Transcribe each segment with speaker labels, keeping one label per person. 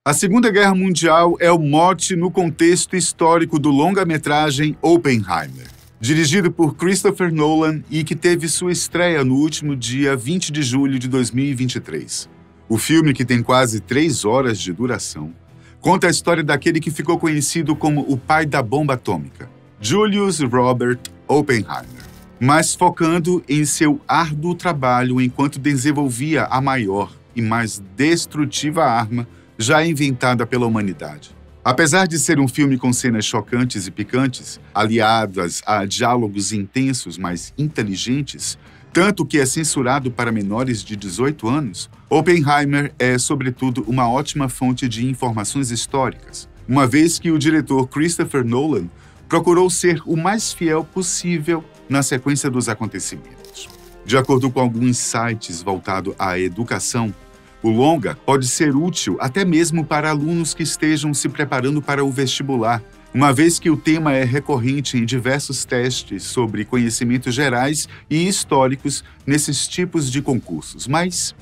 Speaker 1: A Segunda Guerra Mundial é o mote no contexto histórico do longa-metragem Oppenheimer, dirigido por Christopher Nolan e que teve sua estreia no último dia 20 de julho de 2023. O filme, que tem quase 3 horas de duração, conta a história daquele que ficou conhecido como o pai da bomba atômica, Julius Robert Oppenheimer, mas focando em seu árduo trabalho enquanto desenvolvia a maior e mais destrutiva arma já inventada pela humanidade. Apesar de ser um filme com cenas chocantes e picantes, aliadas a diálogos intensos, mas inteligentes, tanto que é censurado para menores de 18 anos, Oppenheimer é, sobretudo, uma ótima fonte de informações históricas, uma vez que o diretor Christopher Nolan procurou ser o mais fiel possível na sequência dos acontecimentos. De acordo com alguns sites voltados à educação, o longa pode ser útil até mesmo para alunos que estejam se preparando para o vestibular, uma vez que o tema é recorrente em diversos testes sobre conhecimentos gerais e históricos nesses tipos de concursos. Mas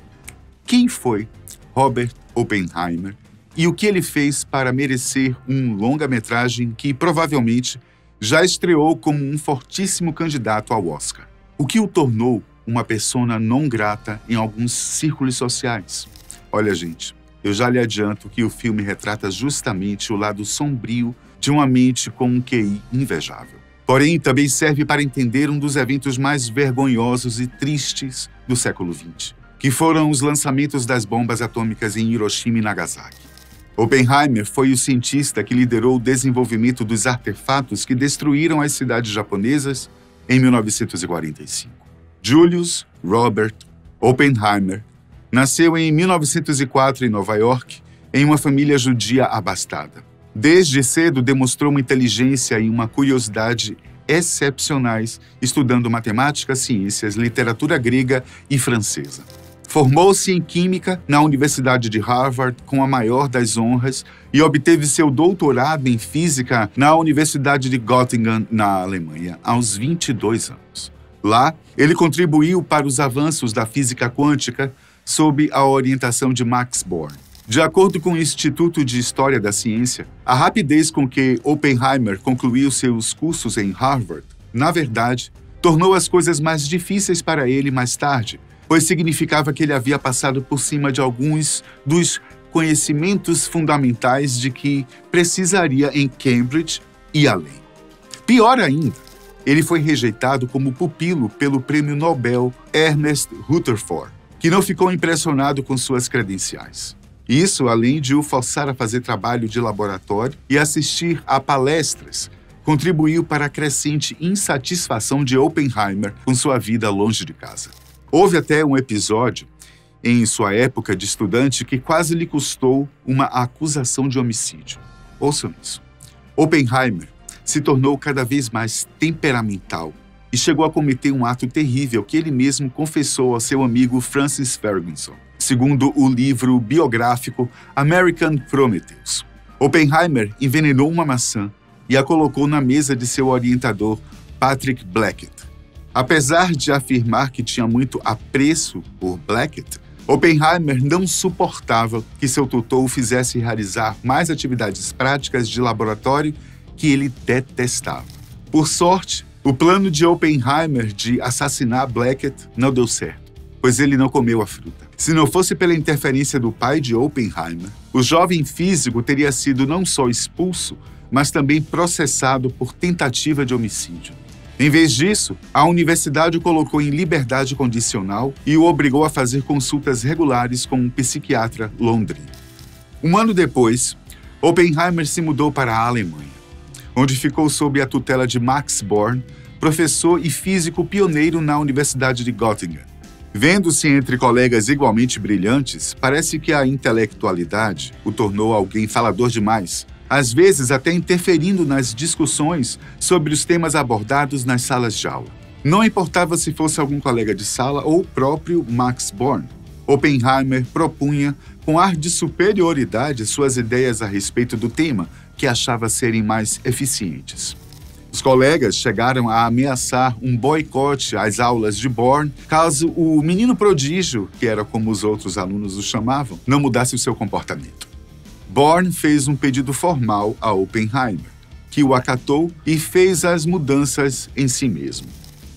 Speaker 1: quem foi Robert Oppenheimer e o que ele fez para merecer um longa-metragem que provavelmente já estreou como um fortíssimo candidato ao Oscar? O que o tornou uma persona não grata em alguns círculos sociais? Olha, gente, eu já lhe adianto que o filme retrata justamente o lado sombrio de uma mente com um QI invejável. Porém, também serve para entender um dos eventos mais vergonhosos e tristes do século XX, que foram os lançamentos das bombas atômicas em Hiroshima e Nagasaki. Oppenheimer foi o cientista que liderou o desenvolvimento dos artefatos que destruíram as cidades japonesas em 1945. Julius Robert Oppenheimer nasceu em 1904 em Nova York, em uma família judia abastada. Desde cedo demonstrou uma inteligência e uma curiosidade excepcionais, estudando matemática, ciências, literatura grega e francesa. Formou-se em Química na Universidade de Harvard com a maior das honras e obteve seu doutorado em Física na Universidade de Göttingen, na Alemanha, aos 22 anos. Lá, ele contribuiu para os avanços da física quântica sob a orientação de Max Born. De acordo com o Instituto de História da Ciência, a rapidez com que Oppenheimer concluiu seus cursos em Harvard, na verdade, tornou as coisas mais difíceis para ele mais tarde, pois significava que ele havia passado por cima de alguns dos conhecimentos fundamentais de que precisaria em Cambridge e além. Pior ainda, ele foi rejeitado como pupilo pelo Prêmio Nobel Ernest Rutherford, que não ficou impressionado com suas credenciais. Isso, além de o forçar a fazer trabalho de laboratório e assistir a palestras, contribuiu para a crescente insatisfação de Oppenheimer com sua vida longe de casa. Houve até um episódio, em sua época de estudante, que quase lhe custou uma acusação de homicídio. Ouçam isso. Oppenheimer se tornou cada vez mais temperamental e chegou a cometer um ato terrível que ele mesmo confessou ao seu amigo Francis Ferguson, segundo o livro biográfico American Prometheus. Oppenheimer envenenou uma maçã e a colocou na mesa de seu orientador, Patrick Blackett. Apesar de afirmar que tinha muito apreço por Blackett, Oppenheimer não suportava que seu tutor o fizesse realizar mais atividades práticas de laboratório que ele detestava. Por sorte, o plano de Oppenheimer de assassinar Blackett não deu certo, pois ele não comeu a fruta. Se não fosse pela interferência do pai de Oppenheimer, o jovem físico teria sido não só expulso, mas também processado por tentativa de homicídio. Em vez disso, a universidade o colocou em liberdade condicional e o obrigou a fazer consultas regulares com um psiquiatra londrino. Um ano depois, Oppenheimer se mudou para a Alemanha, onde ficou sob a tutela de Max Born, professor e físico pioneiro na Universidade de Göttingen. Vendo-se entre colegas igualmente brilhantes, parece que a intelectualidade o tornou alguém falador demais, às vezes até interferindo nas discussões sobre os temas abordados nas salas de aula. Não importava se fosse algum colega de sala ou o próprio Max Born, Oppenheimer propunha, com ar de superioridade, suas ideias a respeito do tema, que achava serem mais eficientes. Os colegas chegaram a ameaçar um boicote às aulas de Born caso o menino prodígio, que era como os outros alunos o chamavam, não mudasse o seu comportamento. Born fez um pedido formal a Oppenheimer, que o acatou e fez as mudanças em si mesmo.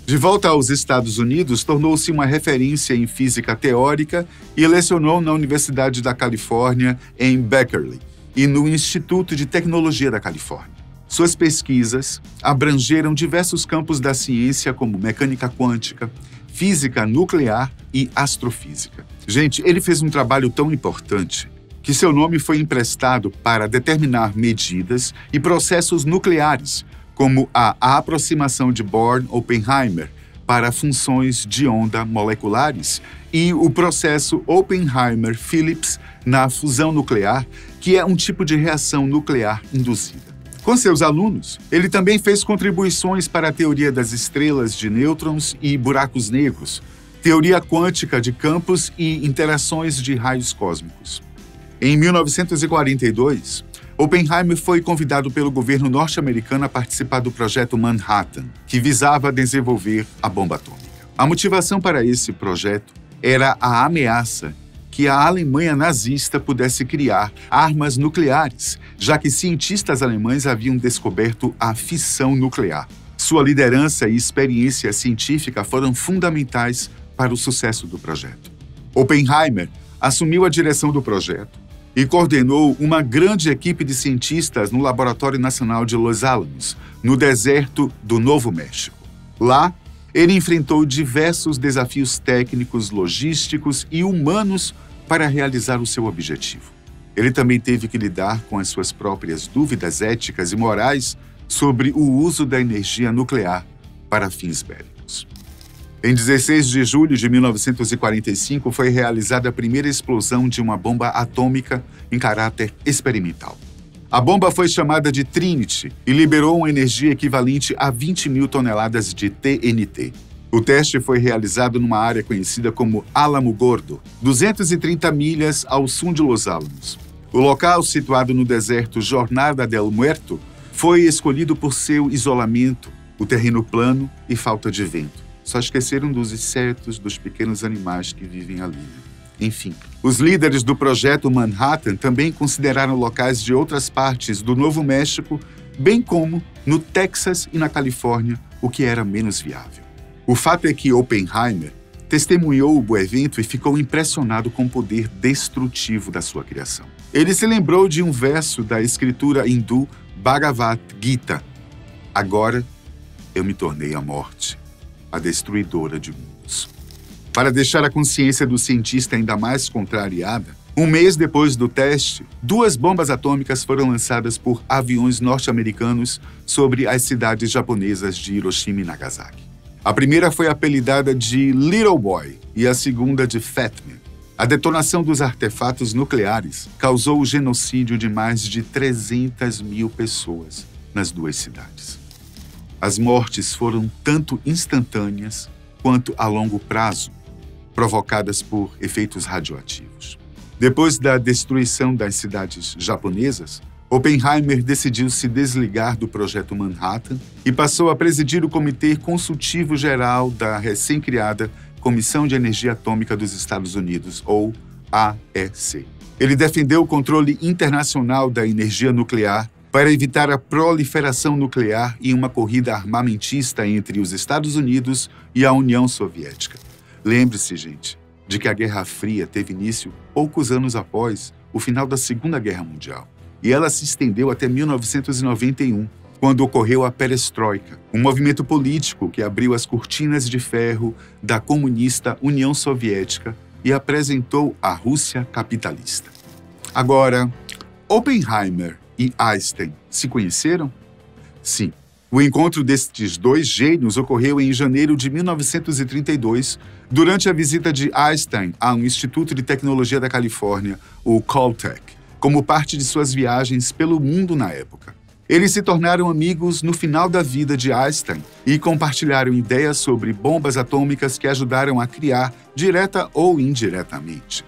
Speaker 1: De volta aos Estados Unidos, tornou-se uma referência em física teórica e lecionou na Universidade da Califórnia, em Berkeley, e no Instituto de Tecnologia da Califórnia. Suas pesquisas abrangeram diversos campos da ciência, como mecânica quântica, física nuclear e astrofísica. Gente, ele fez um trabalho tão importante que seu nome foi emprestado para determinar medidas e processos nucleares, como a aproximação de Born-Oppenheimer para funções de onda moleculares e o processo Oppenheimer-Phillips na fusão nuclear, que é um tipo de reação nuclear induzida. Com seus alunos, ele também fez contribuições para a teoria das estrelas de nêutrons e buracos negros, teoria quântica de campos e interações de raios cósmicos. Em 1942, Oppenheimer foi convidado pelo governo norte-americano a participar do projeto Manhattan, que visava desenvolver a bomba atômica. A motivação para esse projeto era a ameaça que a Alemanha nazista pudesse criar armas nucleares, já que cientistas alemães haviam descoberto a fissão nuclear. Sua liderança e experiência científica foram fundamentais para o sucesso do projeto. Oppenheimer assumiu a direção do projeto e coordenou uma grande equipe de cientistas no Laboratório Nacional de Los Alamos, no deserto do Novo México. Lá, ele enfrentou diversos desafios técnicos, logísticos e humanos para realizar o seu objetivo. Ele também teve que lidar com as suas próprias dúvidas éticas e morais sobre o uso da energia nuclear para fins bélicos. Em 16 de julho de 1945, foi realizada a primeira explosão de uma bomba atômica em caráter experimental. A bomba foi chamada de Trinity e liberou uma energia equivalente a 20 mil toneladas de TNT. O teste foi realizado numa área conhecida como Álamo Gordo, 230 milhas ao sul de Los Alamos. O local, situado no deserto Jornada del Muerto, foi escolhido por seu isolamento, o terreno plano e falta de vento. Só esqueceram dos insetos, dos pequenos animais que vivem ali. Enfim, os líderes do projeto Manhattan também consideraram locais de outras partes do Novo México, bem como no Texas e na Califórnia, o que era menos viável. O fato é que Oppenheimer testemunhou o evento e ficou impressionado com o poder destrutivo da sua criação. Ele se lembrou de um verso da escritura hindu Bhagavad Gita: "Agora eu me tornei a morte, a destruidora de mundos." Para deixar a consciência do cientista ainda mais contrariada, um mês depois do teste, 2 bombas atômicas foram lançadas por aviões norte-americanos sobre as cidades japonesas de Hiroshima e Nagasaki. A primeira foi apelidada de Little Boy e a segunda de Fat Man. A detonação dos artefatos nucleares causou o genocídio de mais de 300 mil pessoas nas 2 cidades. As mortes foram tanto instantâneas quanto a longo prazo, provocadas por efeitos radioativos. Depois da destruição das cidades japonesas, Oppenheimer decidiu se desligar do projeto Manhattan e passou a presidir o Comitê Consultivo Geral da recém-criada Comissão de Energia Atômica dos Estados Unidos, ou AEC. Ele defendeu o controle internacional da energia nuclear para evitar a proliferação nuclear e uma corrida armamentista entre os Estados Unidos e a União Soviética. Lembre-se, gente, de que a Guerra Fria teve início poucos anos após o final da Segunda Guerra Mundial. E ela se estendeu até 1991, quando ocorreu a Perestroika, um movimento político que abriu as cortinas de ferro da comunista União Soviética e apresentou a Rússia capitalista. Agora, Oppenheimer e Einstein se conheceram? Sim. O encontro destes 2 gênios ocorreu em janeiro de 1932, durante a visita de Einstein a um Instituto de Tecnologia da Califórnia, o Caltech, como parte de suas viagens pelo mundo na época. Eles se tornaram amigos no final da vida de Einstein e compartilharam ideias sobre bombas atômicas que ajudaram a criar, direta ou indiretamente.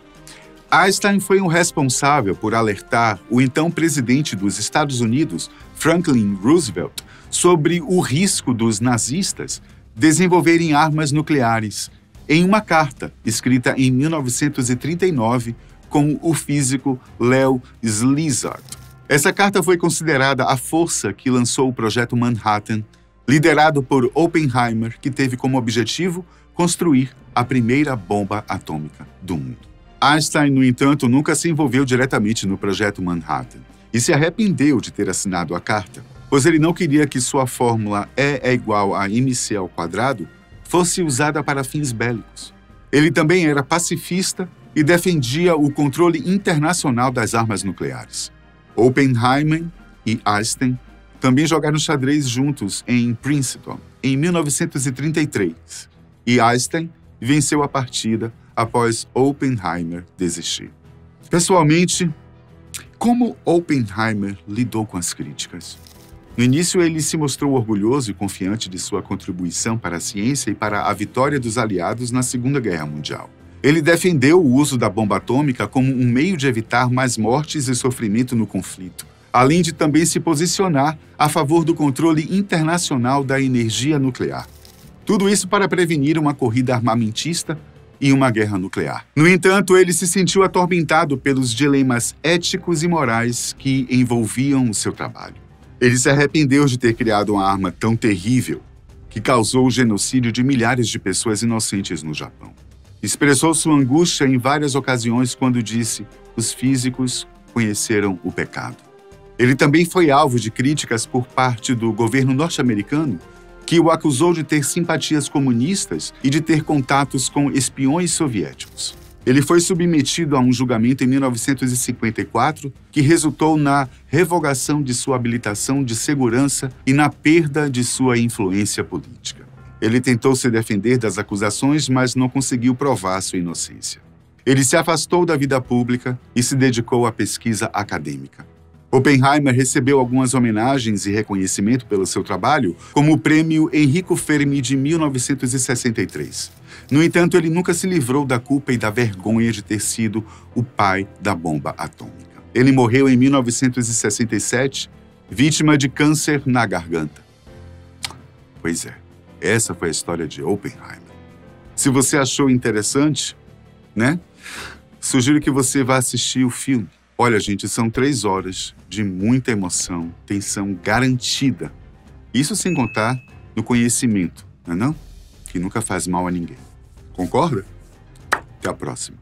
Speaker 1: Einstein foi o responsável por alertar o então presidente dos Estados Unidos, Franklin Roosevelt, sobre o risco dos nazistas desenvolverem armas nucleares, em uma carta escrita em 1939 com o físico Leo Szilard. Essa carta foi considerada a força que lançou o Projeto Manhattan, liderado por Oppenheimer, que teve como objetivo construir a primeira bomba atômica do mundo. Einstein, no entanto, nunca se envolveu diretamente no Projeto Manhattan e se arrependeu de ter assinado a carta, pois ele não queria que sua fórmula E é igual a mc ao quadrado fosse usada para fins bélicos. Ele também era pacifista e defendia o controle internacional das armas nucleares. Oppenheimer e Einstein também jogaram xadrez juntos em Princeton, em 1933, e Einstein venceu a partida após Oppenheimer desistir. Pessoalmente, como Oppenheimer lidou com as críticas? No início, ele se mostrou orgulhoso e confiante de sua contribuição para a ciência e para a vitória dos aliados na Segunda Guerra Mundial. Ele defendeu o uso da bomba atômica como um meio de evitar mais mortes e sofrimento no conflito, além de também se posicionar a favor do controle internacional da energia nuclear. Tudo isso para prevenir uma corrida armamentista e uma guerra nuclear. No entanto, ele se sentiu atormentado pelos dilemas éticos e morais que envolviam o seu trabalho. Ele se arrependeu de ter criado uma arma tão terrível que causou o genocídio de milhares de pessoas inocentes no Japão. Expressou sua angústia em várias ocasiões quando disse: "Os físicos conheceram o pecado". Ele também foi alvo de críticas por parte do governo norte-americano, que o acusou de ter simpatias comunistas e de ter contatos com espiões soviéticos. Ele foi submetido a um julgamento em 1954, que resultou na revogação de sua habilitação de segurança e na perda de sua influência política. Ele tentou se defender das acusações, mas não conseguiu provar sua inocência. Ele se afastou da vida pública e se dedicou à pesquisa acadêmica. Oppenheimer recebeu algumas homenagens e reconhecimento pelo seu trabalho, como o Prêmio Enrico Fermi de 1963. No entanto, ele nunca se livrou da culpa e da vergonha de ter sido o pai da bomba atômica. Ele morreu em 1967, vítima de câncer na garganta. Pois é, essa foi a história de Oppenheimer. Se você achou interessante, né? Sugiro que você vá assistir o filme. Olha, gente, são 3 horas de muita emoção, tensão garantida. Isso sem contar no conhecimento, não é não? Que nunca faz mal a ninguém. Concorda? Até a próxima.